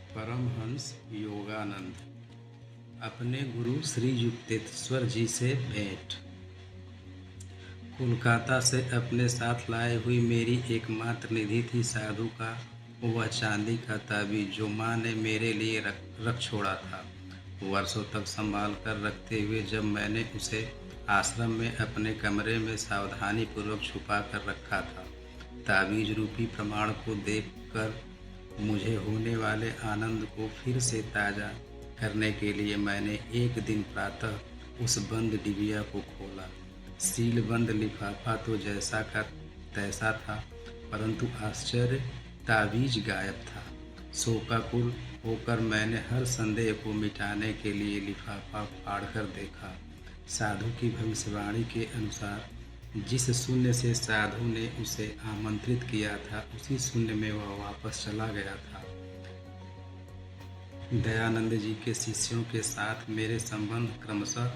परमहंस योगानंद अपने गुरु श्री युक्तेश्वर जी से भेंट। कोलकाता से अपने साथ लाए हुई मेरी एकमात्र निधि थी साधु का वह चांदी का ताबीज जो माँ ने मेरे लिए रख छोड़ा था। वर्षों तक संभाल कर रखते हुए जब मैंने उसे आश्रम में अपने कमरे में सावधानी पूर्वक छुपा कर रखा था, ताबीज रूपी प्रमाण को देखकर मुझे होने वाले आनंद को फिर से ताज़ा करने के लिए मैंने एक दिन प्रातः उस बंद डिबिया को खोला। सील बंद लिफाफा तो जैसा का तैसा था, परंतु आश्चर्य, ताबीज गायब था। शोकाकुल होकर मैंने हर संदेह को मिटाने के लिए लिफाफा फाड़कर देखा। साधु की भविष्यवाणी के अनुसार जिस शून्य से साधु ने उसे आमंत्रित किया था, उसी शून्य में वह वापस चला गया था। दयानंद जी के शिष्यों के साथ मेरे संबंध क्रमशः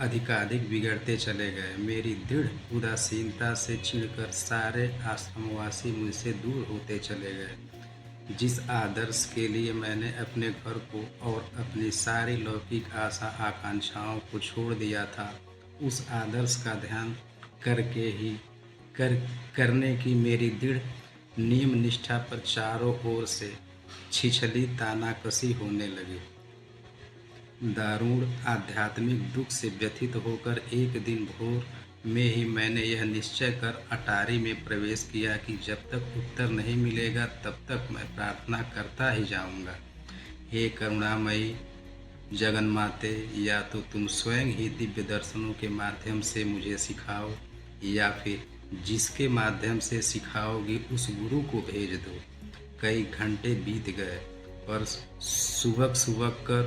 अधिकाधिक बिगड़ते चले गए। मेरी दृढ़ उदासीनता से चिढ़कर सारे आश्रमवासी मुझसे दूर होते चले गए। जिस आदर्श के लिए मैंने अपने घर को और अपनी सारी लौकिक आशा आकांक्षाओं को छोड़ दिया था, उस आदर्श का ध्यान करने की मेरी दृढ़ नियम निष्ठा पर चारों ओर से छिछली तानाकसी होने लगी। दारुण आध्यात्मिक दुख से व्यथित होकर एक दिन भोर में ही मैंने यह निश्चय कर अटारी में प्रवेश किया कि जब तक उत्तर नहीं मिलेगा तब तक मैं प्रार्थना करता ही जाऊंगा। हे करुणामयी जगन्माते, या तो तुम स्वयं ही दिव्य दर्शनों के माध्यम से मुझे सिखाओ, या फिर जिसके माध्यम से सिखाओगी उस गुरु को भेज दो। कई घंटे बीत गए, पर सुबह कर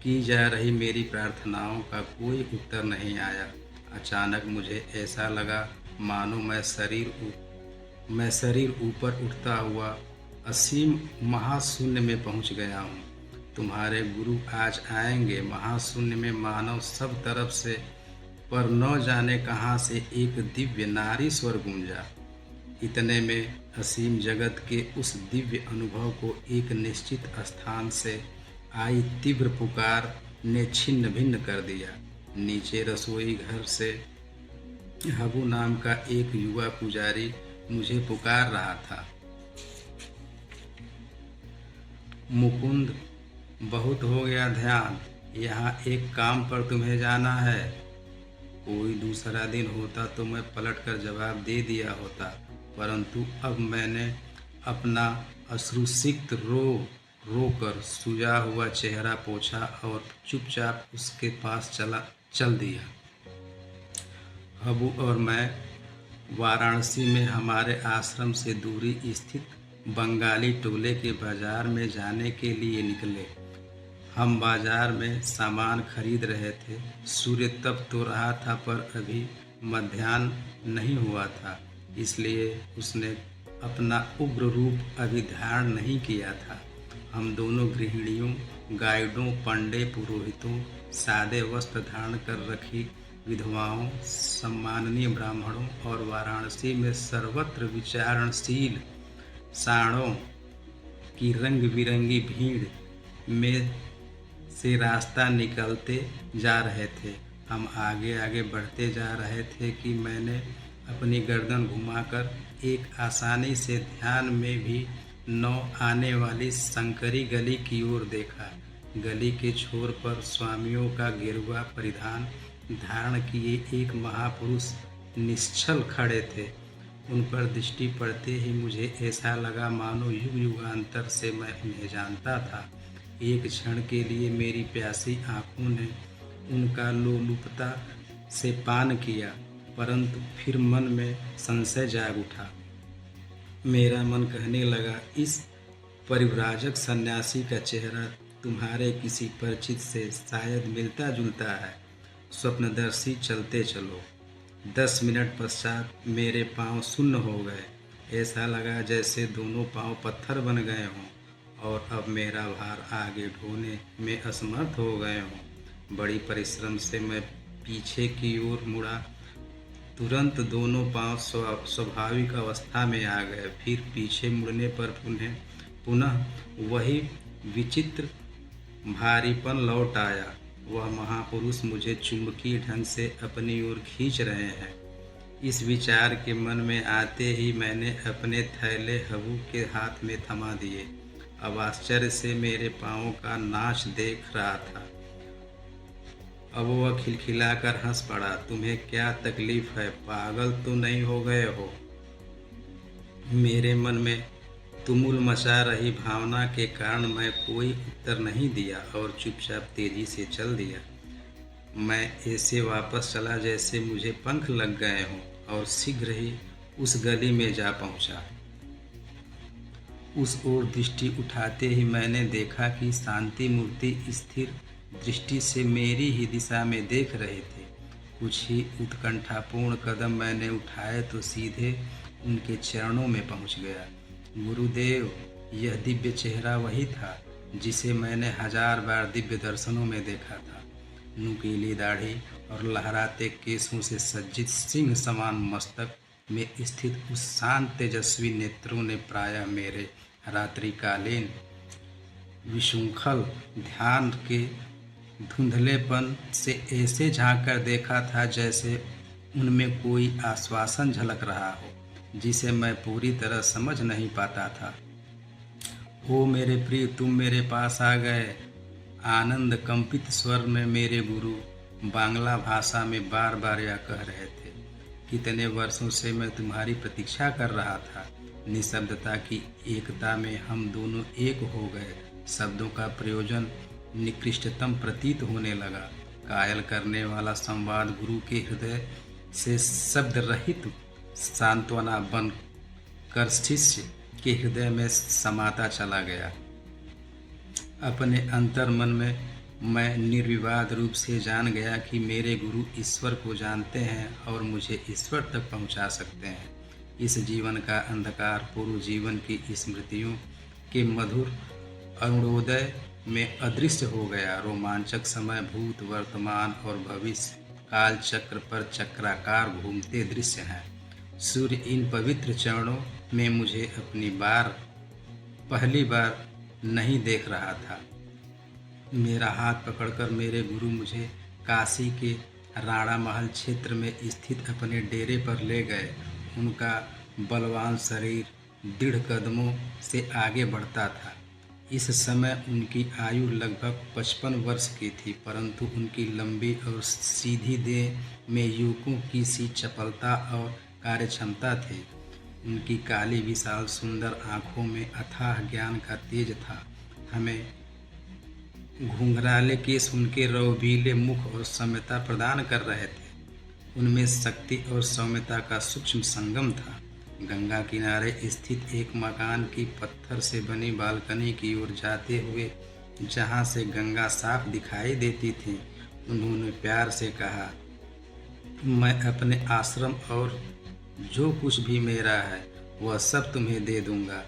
की जा रही मेरी प्रार्थनाओं का कोई उत्तर नहीं आया। अचानक मुझे ऐसा लगा मानो मैं शरीर ऊपर उठता हुआ असीम महाशून्य में पहुंच गया हूँ। तुम्हारे गुरु आज आएंगे। महाशून्य में मानव सब तरफ से, पर न जाने कहाँ से एक दिव्य नारी स्वर गूंजा। इतने में असीम जगत के उस दिव्य अनुभव को एक निश्चित स्थान से आई तीव्र पुकार ने छिन्न भिन्न कर दिया। नीचे रसोई घर से हबू नाम का एक युवा पुजारी मुझे पुकार रहा था। मुकुंद, बहुत हो गया ध्यान, यहाँ एक काम पर तुम्हें जाना है। कोई दूसरा दिन होता तो मैं पलटकर जवाब दे दिया होता, परंतु अब मैंने अपना अश्रुसिक्त रो कर सूजा हुआ चेहरा पोंछा और चुपचाप उसके पास चल दिया। हबू और मैं वाराणसी में हमारे आश्रम से दूरी स्थित बंगाली टोले के बाजार में जाने के लिए निकले। हम बाजार में सामान खरीद रहे थे। सूर्य तप तो रहा था, पर अभी मध्याह्न नहीं हुआ था, इसलिए उसने अपना उग्र रूप अभी धारण नहीं किया था। हम दोनों गृहिणियों, गाइडों, पंडे, पुरोहितों, सादे वस्त्र धारण कर रखी विधवाओं, सम्माननीय ब्राह्मणों और वाराणसी में सर्वत्र विचारणशील साणों की रंग बिरंगी भीड़ में से रास्ता निकलते जा रहे थे। हम आगे आगे बढ़ते जा रहे थे कि मैंने अपनी गर्दन घुमाकर एक आसानी से ध्यान में भी न आने वाली संकरी गली की ओर देखा। गली के छोर पर स्वामियों का गेरुआ परिधान धारण किए एक महापुरुष निश्चल खड़े थे। उन पर दृष्टि पड़ते ही मुझे ऐसा लगा मानो युग युगांतर से मैं उन्हें जानता था। एक क्षण के लिए मेरी प्यासी आंखों ने उनका लोलुपता से पान किया, परंतु फिर मन में संशय जाग उठा। मेरा मन कहने लगा, इस परिव्राजक सन्यासी का चेहरा तुम्हारे किसी परिचित से शायद मिलता जुलता है। स्वप्नदर्शी चलते चलो। 10 मिनट पश्चात मेरे पांव सुन्न हो गए। ऐसा लगा जैसे दोनों पांव पत्थर बन गए हों और अब मेरा भार आगे ढोने में असमर्थ हो गए हों। बड़ी परिश्रम से मैं पीछे की ओर मुड़ा। तुरंत दोनों पांव स्वाभाविक अवस्था में आ गए। फिर पीछे मुड़ने पर पुनः वही विचित्र भारीपन लौट आया। वह महापुरुष मुझे चुंबकीय ढंग से अपनी ओर खींच रहे हैं। इस विचार के मन में आते ही मैंने अपने थैले हबू के हाथ में थमा दिए। अब आश्चर्य से मेरे पाँवों का नाच देख रहा था। अब वह खिलखिलाकर हंस पड़ा। तुम्हें क्या तकलीफ है? पागल तो नहीं हो गए हो? मेरे मन में तुमुल मचा रही भावना के कारण मैं कोई उत्तर नहीं दिया और चुपचाप तेजी से चल दिया। मैं ऐसे वापस चला जैसे मुझे पंख लग गए हों और शीघ्र ही उस गली में जा पहुंचा। उस ओर दृष्टि उठाते ही मैंने देखा कि शांति मूर्ति स्थिर दृष्टि से मेरी ही दिशा में देख रहे थे। कुछ ही उत्कंठापूर्ण कदम मैंने उठाए तो सीधे उनके चरणों में पहुंच गया। गुरुदेव, यह दिव्य चेहरा वही था जिसे मैंने 1000 बार दिव्य दर्शनों में देखा था। नुकीली दाढ़ी और लहराते केसों से सज्जित सिंह समान मस्तक में स्थित उस शांत तेजस्वी नेत्रों ने प्रायः मेरे रात्रिकालीन विशृंखल ध्यान के धुंधलेपन से ऐसे झांक कर देखा था जैसे उनमें कोई आश्वासन झलक रहा हो जिसे मैं पूरी तरह समझ नहीं पाता था। ओ मेरे प्रिय, तुम मेरे पास आ गए। आनंद कंपित स्वर में मेरे गुरु बांग्ला भाषा में बार बार यह कह रहे थे। कितने वर्षों से मैं तुम्हारी प्रतीक्षा कर रहा था। निशब्दता की एकता में हम दोनों एक हो गए। शब्दों का प्रयोजन निकृष्टतम प्रतीत होने लगा। कायल करने वाला संवाद गुरु के हृदय से शब्द रहित सांत्वना बन कर शिष्य के हृदय में समाता चला गया। अपने अंतर मन में मैं निर्विवाद रूप से जान गया कि मेरे गुरु ईश्वर को जानते हैं और मुझे ईश्वर तक पहुंचा सकते हैं। इस जीवन का अंधकार पूर्व जीवन की स्मृतियों के मधुर अरुणोदय में अदृश्य हो गया। रोमांचक समय भूत, वर्तमान और भविष्य काल चक्र पर चक्राकार घूमते दृश्य हैं। सूर्य इन पवित्र चरणों में मुझे पहली बार नहीं देख रहा था। मेरा हाथ पकड़कर मेरे गुरु मुझे काशी के राणा महल क्षेत्र में स्थित अपने डेरे पर ले गए। उनका बलवान शरीर दृढ़ कदमों से आगे बढ़ता था। इस समय उनकी आयु लगभग 55 वर्ष की थी, परंतु उनकी लंबी और सीधी देह में युवकों की सी चपलता और कार्यक्षमता थी। उनकी काली विशाल सुंदर आँखों में अथाह ज्ञान का तेज था। हमें घुंघराले केस उनके रौबीले मुख और सौम्यता प्रदान कर रहे थे। उनमें शक्ति और सौम्यता का सूक्ष्म संगम था। गंगा किनारे स्थित एक मकान की पत्थर से बनी बालकनी की ओर जाते हुए, जहाँ से गंगा साफ दिखाई देती थी, उन्होंने प्यार से कहा, मैं अपने आश्रम और जो कुछ भी मेरा है वह सब तुम्हें दे दूंगा।